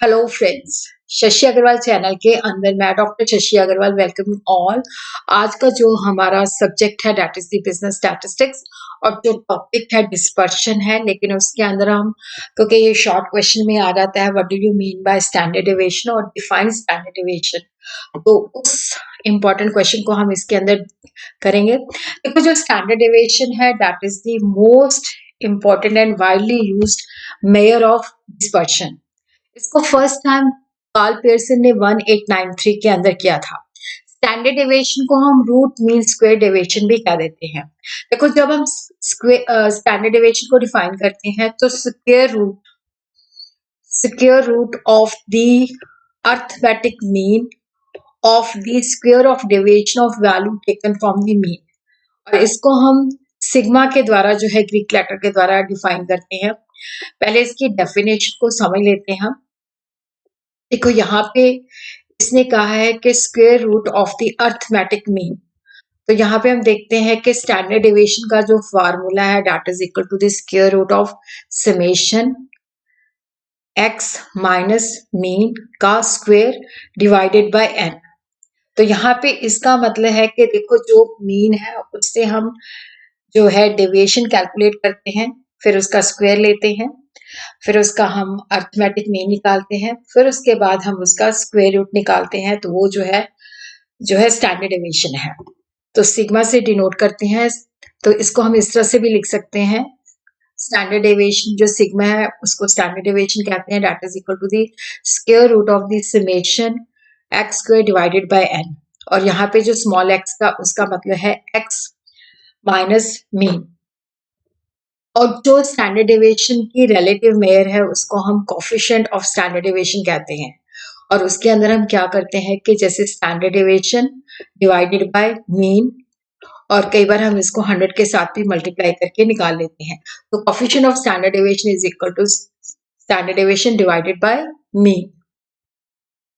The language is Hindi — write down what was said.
Hello friends, Shashi Agarwal channel के अंदर मैं doctor Shashi Agarwal welcome all. आज का जो हमारा सब्जेक्ट है that is the business statistics और जो टॉपिक है डिस्पर्शन है, लेकिन उसके अंदर हम क्योंकि ये शॉर्ट क्वेश्चन में आ जाता है what do you mean by standard deviation और डिफाइन स्टैंडर्ड डेविएशन, तो उस इम्पॉर्टेंट क्वेश्चन को हम इसके अंदर करेंगे। देखो, जो स्टैंडर्ड डेविएशन है that is the most important and widely used measure of dispersion. इसको फर्स्ट टाइम कार्ल पियर्सन ने 1893 के अंदर किया था। स्टैंडर्ड डेविएशन को हम रूट मीन स्क्वायर डेविएशन भी कह देते हैं। देखो, जब हम स्टैंडर्ड डेविएशन को डिफाइन करते हैं तो square root of the arithmetic mean of the square of deviation of value taken from the mean, और इसको हम सिग्मा के द्वारा जो है ग्रीक लेटर के द्वारा डिफाइन करते हैं। पहले इसकी डेफिनेशन को समझ लेते हैं हम। देखो, यहाँ पे इसने कहा है कि square root of the arithmetic mean, तो यहाँ पे हम देखते हैं कि स्टैंडर्ड डेविएशन का जो फार्मूला है that is equal to the square root of summation X minus mean का स्क्वायर डिवाइडेड बाय एन। तो यहाँ पे इसका मतलब है कि देखो, जो मीन है उससे हम जो है डेविएशन कैलकुलेट करते हैं, फिर उसका स्क्वायर लेते हैं, फिर उसका हम अर्थमेटिक मीन निकालते हैं, फिर उसके बाद हम उसका स्क्वायर रूट निकालते हैं, तो वो जो है स्टैंडर्ड डेविएशन है। तो सिग्मा से डिनोट करते हैं, तो इसको हम इस तरह से भी लिख सकते हैं। स्टैंडर्ड डेविएशन जो सिग्मा है उसको स्टैंडर्ड डेविएशन कहते हैं, that is equal to the square root of the summation X square divided by N, और यहाँ पे जो स्मॉल एक्स का उसका मतलब है एक्स माइनस मीन। और जो स्टैंडर्ड डेविएशन की रिलेटिव मेजर है उसको हम कोफिशिएंट ऑफ स्टैंडर्ड डेविएशन कहते हैं। और उसके अंदर हम क्या करते हैं कि जैसे standard deviation divided by mean, और कई बार हम इसको 100 के साथ भी मल्टीप्लाई करके निकाल लेते हैं। तो coefficient of standard deviation is equal to standard deviation divided by mean.